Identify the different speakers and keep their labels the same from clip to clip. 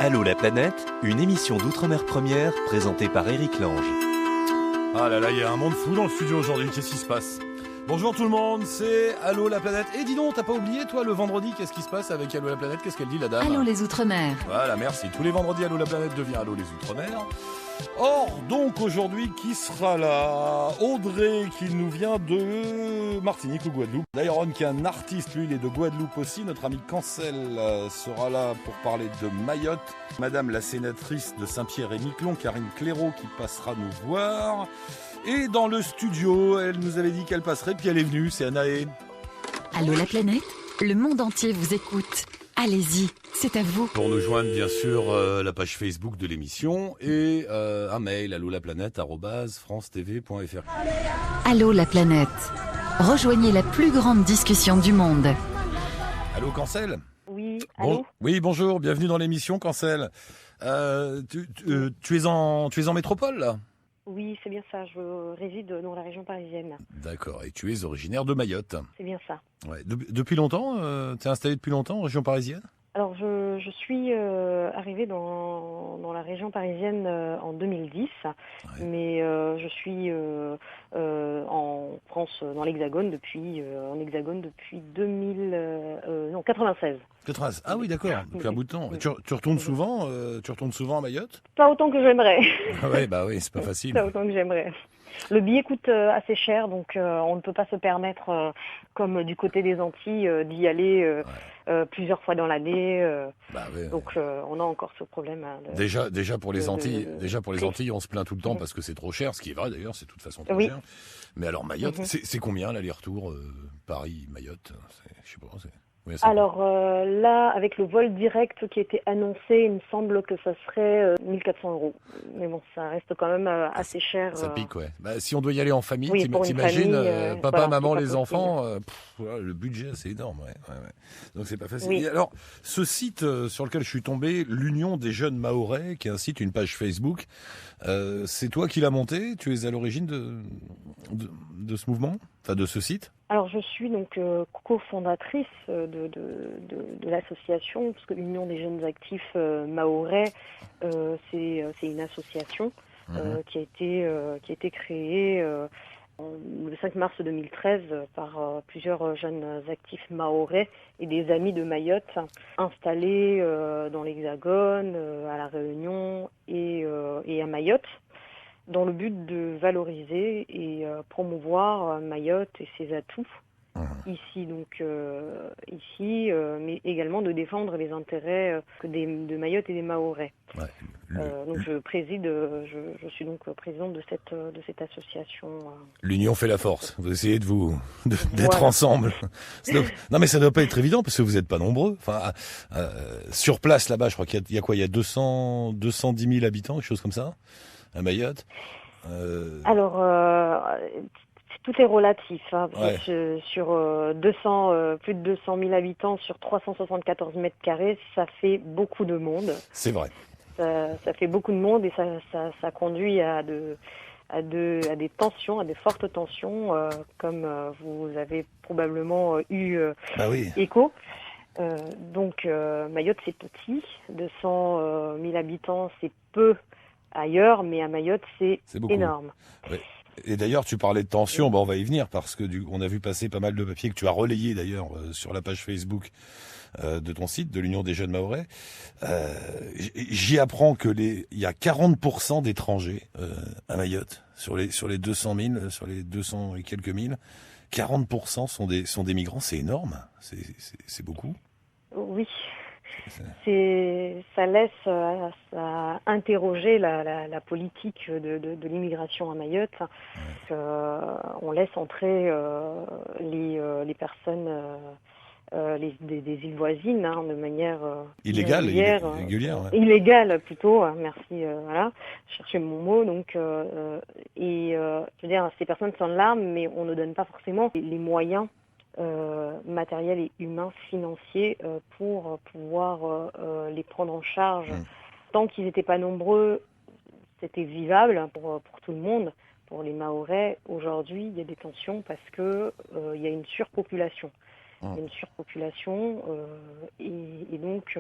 Speaker 1: Allô la planète, une émission d'Outre-mer Première présentée par Éric Lange.
Speaker 2: Ah là là, il y a un monde fou dans le studio aujourd'hui, qu'est-ce qui se passe? Bonjour tout le monde, c'est Allô la planète. Et dis donc, t'as pas oublié toi le vendredi, qu'est-ce qui se passe avec Allô la planète? Qu'est-ce qu'elle dit la dame?
Speaker 3: Allô les Outre-mer.
Speaker 2: Voilà, merci. Tous les vendredis, Allô la planète devient Allô les Outre-mer. Or, donc aujourd'hui, qui sera là? Audrey qui nous vient de Martinique ou Guadeloupe. Dairon qui est un artiste, lui il est de Guadeloupe aussi. Notre ami Cancel sera là pour parler de Mayotte. Madame la sénatrice de Saint-Pierre-et-Miquelon, Karine Clairaut, qui passera nous voir. Et dans le studio, elle nous avait dit qu'elle passerait, puis elle est venue, c'est Anaé.
Speaker 3: Allô la planète, le monde entier vous écoute. Allez-y, c'est à vous.
Speaker 2: Pour nous joindre, bien sûr, la page Facebook de l'émission et un mail, allolaplanète@francetv.fr.
Speaker 3: Allô la planète. Rejoignez la plus grande discussion du monde.
Speaker 2: Allô, Cancel?
Speaker 4: Oui, allô?
Speaker 2: Oui, bonjour, bienvenue dans l'émission, Cancel. Tu es en métropole, là?
Speaker 4: Oui, c'est bien ça, je réside dans la région parisienne.
Speaker 2: D'accord, et tu es originaire de Mayotte?
Speaker 4: C'est bien ça.
Speaker 2: Ouais. Depuis longtemps? T'es installé depuis longtemps en région parisienne?
Speaker 4: Alors, je suis arrivée dans la région parisienne en 2010,
Speaker 2: Ouais.
Speaker 4: mais je suis en France, dans l'Hexagone, depuis 96.
Speaker 2: 80. Ah oui, d'accord, depuis un bout de temps. Et tu retournes souvent à Mayotte?
Speaker 4: Pas autant que j'aimerais.
Speaker 2: Ouais, bah oui, c'est pas facile.
Speaker 4: Pas autant que j'aimerais. Le billet coûte assez cher, donc on ne peut pas se permettre, comme du côté des Antilles, d'y aller plusieurs fois dans l'année.
Speaker 2: Bah oui.
Speaker 4: Donc on a encore ce problème.
Speaker 2: Déjà pour les Antilles,
Speaker 4: prix.
Speaker 2: Antilles, on se plaint tout le temps parce que c'est trop cher, ce qui est vrai d'ailleurs, c'est de toute façon trop
Speaker 4: Oui.
Speaker 2: cher. Mais alors Mayotte, c'est combien l'aller-retour Paris-Mayotte? Je sais pas. Oui, c'est
Speaker 4: Alors là, avec le vol direct qui était annoncé, il me semble que ça serait 1400 €. Mais bon, ça reste quand même assez cher.
Speaker 2: ça pique, ouais. Bah, si on doit y aller en famille,
Speaker 4: Oui, pour une
Speaker 2: t'imagines,
Speaker 4: famille,
Speaker 2: papa,
Speaker 4: voilà,
Speaker 2: maman,
Speaker 4: c'est pas
Speaker 2: les
Speaker 4: possible.
Speaker 2: enfants, voilà, le budget c'est énorme, ouais. Donc c'est pas facile.
Speaker 4: Oui.
Speaker 2: Et alors, ce site sur lequel je suis tombé, l'Union des jeunes Mahorais, qui est un site, une page Facebook, c'est toi qui l'as monté? Tu es à l'origine de ce mouvement, enfin de ce site?
Speaker 4: Alors je suis donc cofondatrice de l'association, parce que l'Union des jeunes actifs mahorais, c'est une association qui a été créée le 5 mars 2013 par plusieurs jeunes actifs mahorais et des amis de Mayotte installés dans l'Hexagone, à La Réunion et à Mayotte, dans le but de valoriser et promouvoir Mayotte et ses atouts ici, mais également de défendre les intérêts de Mayotte et des Mahorais.
Speaker 2: Ouais.
Speaker 4: Donc je suis donc présidente de cette association.
Speaker 2: L'union fait la force. Vous essayez d'être
Speaker 4: Voilà.
Speaker 2: ensemble. Non, mais ça doit pas être évident parce que vous êtes pas nombreux. Enfin, sur place là-bas, je crois qu'il y a quoi? Il y a 210 000 habitants, quelque chose comme ça, à Mayotte.
Speaker 4: Alors tout est relatif. Hein,
Speaker 2: Ouais.
Speaker 4: sur plus de 200 000 habitants sur 374 mètres carrés, ça fait beaucoup de monde.
Speaker 2: C'est vrai.
Speaker 4: Ça fait beaucoup de monde et ça conduit à des tensions, à des fortes tensions, comme vous avez probablement eu
Speaker 2: Bah oui.
Speaker 4: écho. Donc Mayotte c'est petit, 200 000 habitants c'est peu ailleurs, mais à Mayotte c'est
Speaker 2: beaucoup.
Speaker 4: énorme.
Speaker 2: Ouais. Et d'ailleurs, tu parlais de tension, on va y venir parce que on a vu passer pas mal de papiers que tu as relayés d'ailleurs sur la page Facebook de ton site, de l'Union des jeunes Mahorais. J'y apprends que il y a 40% d'étrangers à Mayotte sur les 200 000, sur les 200 et quelques mille. 40% sont des migrants, c'est énorme, c'est beaucoup.
Speaker 4: Oui. Ça laisse à interroger la politique de l'immigration à Mayotte. On laisse entrer les personnes des îles voisines de manière
Speaker 2: Illégale,
Speaker 4: régulière,
Speaker 2: ouais.
Speaker 4: illégale plutôt. Merci, voilà, chercher mon mot. Donc, je veux dire, ces personnes sont là, mais on ne donne pas forcément les moyens matériels et humains, financiers, pour pouvoir les prendre en charge. Tant qu'ils n'étaient pas nombreux, c'était vivable pour tout le monde. Pour les Mahorais, aujourd'hui, il y a des tensions parce que il y a une surpopulation. Il y a une surpopulation et donc...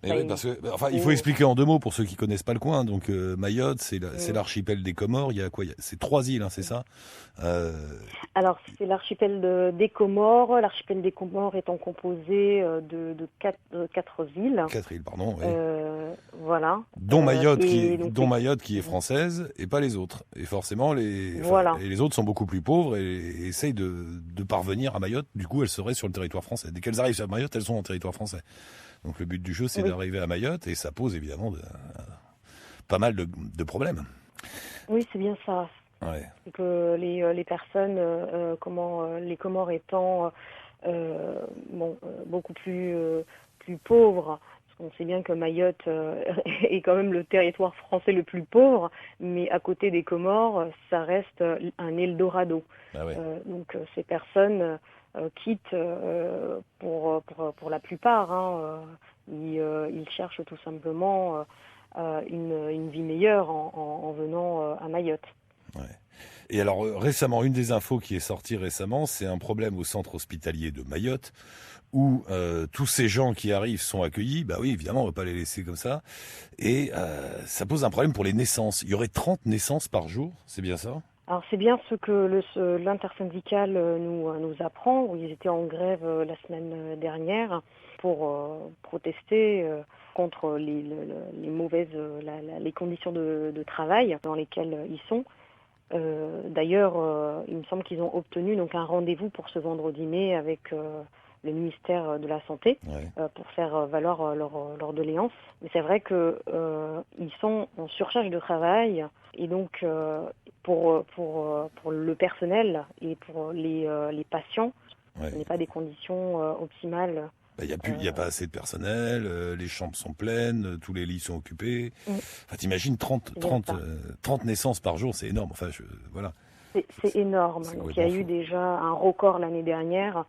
Speaker 2: Mais oui, parce que, enfin, il faut expliquer en 2 mots pour ceux qui connaissent pas le coin. Donc, Mayotte, c'est l'archipel des Comores. Il y a quoi? C'est 3 îles, hein, c'est ça? Euh,
Speaker 4: Alors, c'est l'archipel des Comores. L'archipel des Comores étant composé de quatre îles.
Speaker 2: 4 îles, pardon. Oui.
Speaker 4: Voilà.
Speaker 2: Dont Mayotte,
Speaker 4: donc,
Speaker 2: dont Mayotte qui est française et pas les autres. Et forcément,
Speaker 4: Voilà.
Speaker 2: et les autres sont beaucoup plus pauvres et essayent de parvenir à Mayotte. Du coup, elles seraient sur le territoire français. Dès qu'elles arrivent sur Mayotte, elles sont en territoire français. Donc le but du jeu, c'est
Speaker 4: Oui.
Speaker 2: d'arriver à Mayotte et ça pose évidemment pas mal de problèmes.
Speaker 4: Oui, c'est bien ça.
Speaker 2: Ouais.
Speaker 4: C'est que les personnes, les Comores étant beaucoup plus pauvres, parce qu'on sait bien que Mayotte est quand même le territoire français le plus pauvre, mais à côté des Comores, ça reste un Eldorado.
Speaker 2: Ah ouais.
Speaker 4: Donc ces personnes quittent pour la plupart, ils cherchent tout simplement une vie meilleure en venant à Mayotte.
Speaker 2: Ouais. Et alors récemment, une des infos qui est sortie récemment, c'est un problème au centre hospitalier de Mayotte où tous ces gens qui arrivent sont accueillis. Bah oui, évidemment, on va pas les laisser comme ça. Et ça pose un problème pour les naissances. Il y aurait 30 naissances par jour, c'est bien ça?
Speaker 4: Alors c'est bien ce que l'intersyndicale nous apprend, où ils étaient en grève la semaine dernière pour protester contre les mauvaises les conditions de travail dans lesquelles ils sont. D'ailleurs, il me semble qu'ils ont obtenu donc un rendez-vous pour ce vendredi mai avec le ministère de la Santé,
Speaker 2: Ouais.
Speaker 4: pour faire valoir leur doléance. Mais c'est vrai que ils sont en surcharge de travail et donc pour le personnel et pour les patients,
Speaker 2: Ouais.
Speaker 4: ce n'est pas des conditions optimales.
Speaker 2: Bah, il y a pas assez de personnel, les chambres sont pleines, tous les lits sont occupés. Enfin, t'imagines 30 naissances par jour, c'est énorme. Enfin, voilà.
Speaker 4: C'est énorme.
Speaker 2: C'est
Speaker 4: Donc, il y a
Speaker 2: complètement
Speaker 4: eu
Speaker 2: fou.
Speaker 4: déjà un record l'année dernière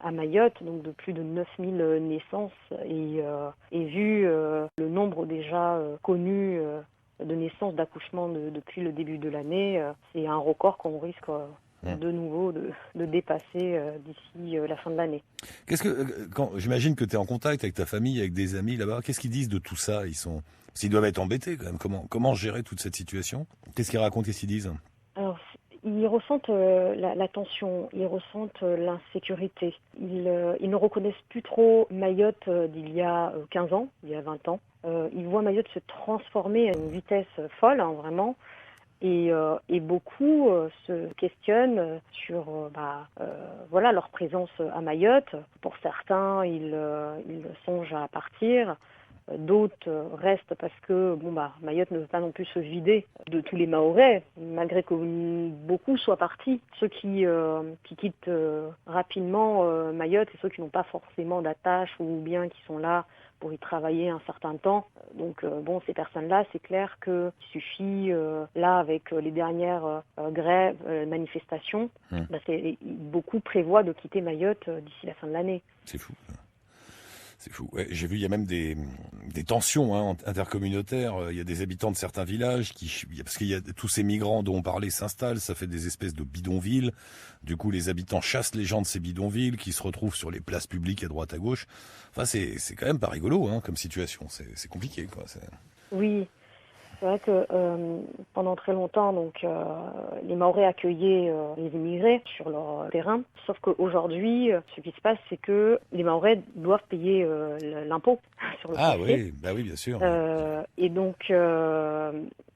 Speaker 4: à Mayotte, donc de plus de 9000 naissances. Et vu le nombre déjà connu de naissances, d'accouchements depuis le début de l'année, c'est un record qu'on risque de nouveau de dépasser d'ici la fin de l'année.
Speaker 2: J'imagine que tu es en contact avec ta famille, avec des amis là-bas, qu'est-ce qu'ils disent de tout ça? S'ils doivent être embêtés quand même. Comment gérer toute cette situation? Qu'est-ce qu'ils racontent, qu'est-ce qu'ils disent?
Speaker 4: Alors, ils ressentent la tension, ils ressentent l'insécurité. Ils ne reconnaissent plus trop Mayotte d'il y a 15 ans, il y a 20 ans. Ils voient Mayotte se transformer à une vitesse folle, hein, vraiment. Et beaucoup se questionnent sur voilà, leur présence à Mayotte. Pour certains, ils songent à partir. D'autres restent parce que Mayotte ne veut pas non plus se vider de tous les Mahorais, malgré que beaucoup soient partis. Ceux qui quittent rapidement Mayotte et ceux qui n'ont pas forcément d'attache ou bien qui sont là pour y travailler un certain temps. Donc ces personnes-là, c'est clair qu'il suffit, là avec les dernières grèves, manifestations, beaucoup prévoient de quitter Mayotte d'ici la fin de l'année.
Speaker 2: C'est fou. C'est fou. Ouais, j'ai vu, il y a même des tensions intercommunautaires. Il y a des habitants de certains villages parce qu'il y a tous ces migrants dont on parlait s'installent, ça fait des espèces de bidonvilles. Du coup, les habitants chassent les gens de ces bidonvilles qui se retrouvent sur les places publiques à droite à gauche. Enfin, c'est quand même pas rigolo comme situation. C'est compliqué, quoi.
Speaker 4: Oui. C'est vrai que pendant très longtemps, donc, les Mahorais accueillaient les immigrés sur leur terrain. Sauf qu'aujourd'hui, ce qui se passe, c'est que les Mahorais doivent payer l'impôt sur le foncier.
Speaker 2: Oui, bien sûr.
Speaker 4: Et donc,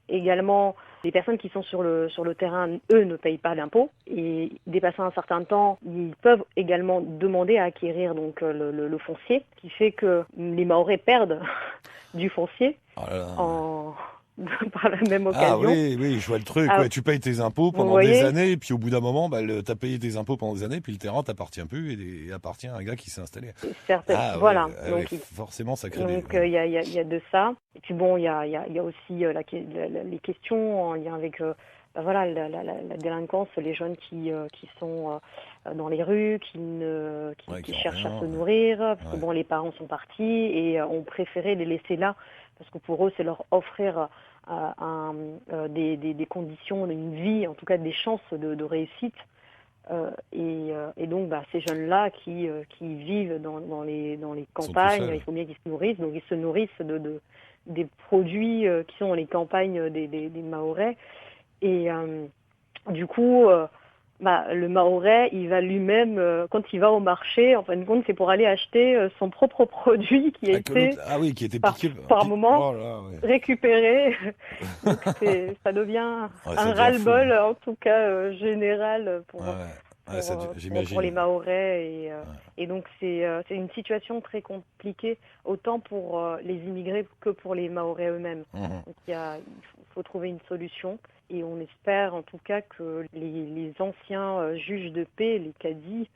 Speaker 4: également, les personnes qui sont sur le terrain, eux, ne payent pas d'impôt. Et dépassant un certain temps, ils peuvent également demander à acquérir donc le foncier, ce qui fait que les Mahorais perdent du foncier par la même occasion.
Speaker 2: Ah oui, je vois le truc. Ouais, tu payes tes impôts pendant des années, et puis au bout d'un moment, t'as payé tes impôts pendant des années, puis le terrain t'appartient plus et appartient à un gars qui s'est installé.
Speaker 4: Voilà.
Speaker 2: Donc, forcément, ça crée
Speaker 4: donc il y a de ça. Et puis bon, il y a aussi les questions en lien avec la délinquance, les jeunes qui sont dans les rues, qui cherchent à se nourrir, parce que les parents sont partis et ont préféré les laisser là, parce que pour eux, c'est leur offrir des conditions, une vie, en tout cas des chances de réussite Et donc, ces jeunes-là qui vivent dans les
Speaker 2: Ils sont tout
Speaker 4: campagnes,
Speaker 2: seuls.
Speaker 4: il faut bien qu'ils se nourrissent. Donc, ils se nourrissent des produits qui sont dans les campagnes des Mahorais. Et du coup, le Mahorais, il va lui-même, quand il va au marché, en fin de compte, c'est pour aller acheter son propre produit qui a été
Speaker 2: Qui était
Speaker 4: par,
Speaker 2: piqué.
Speaker 4: par moment
Speaker 2: Oh là, ouais.
Speaker 4: récupéré. Donc, ça devient
Speaker 2: Ouais, ça
Speaker 4: un
Speaker 2: devient
Speaker 4: ras-le-bol,
Speaker 2: fou, hein.
Speaker 4: en tout cas général
Speaker 2: Ouais, ouais,
Speaker 4: pour les
Speaker 2: j'imagine.
Speaker 4: Mahorais.
Speaker 2: Ouais.
Speaker 4: Et donc, c'est une situation très compliquée, autant pour les immigrés que pour les Mahorais eux-mêmes.
Speaker 2: Mhm.
Speaker 4: Donc, il faut trouver une solution. Et on espère en tout cas que les anciens juges de paix, les cadis,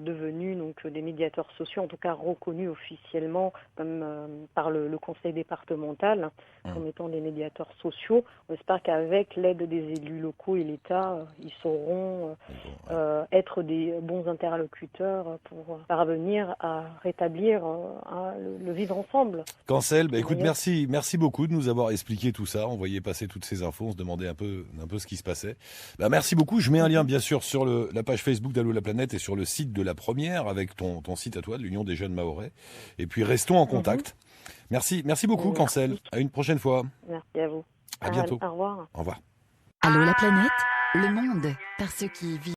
Speaker 4: devenus donc des médiateurs sociaux, en tout cas reconnus officiellement même par le conseil départemental comme étant des médiateurs sociaux. On espère qu'avec l'aide des élus locaux et l'État, ils sauront être des bons interlocuteurs pour parvenir à rétablir le vivre ensemble.
Speaker 2: Cancel, écoute, merci beaucoup de nous avoir expliqué tout ça. On voyait passer toutes ces infos, on se demandait un peu ce qui se passait. Merci beaucoup. Je mets un lien bien sûr sur la page Facebook d'Allô la planète et sur le site de la première avec ton site à toi, de l'Union des jeunes Mahorais. Et puis restons en contact. Merci beaucoup, Cancel. À une prochaine fois.
Speaker 4: Merci à vous.
Speaker 2: À bientôt.
Speaker 4: Au revoir.
Speaker 2: Au revoir.
Speaker 3: Allô la planète, le monde, par ceux qui vivent.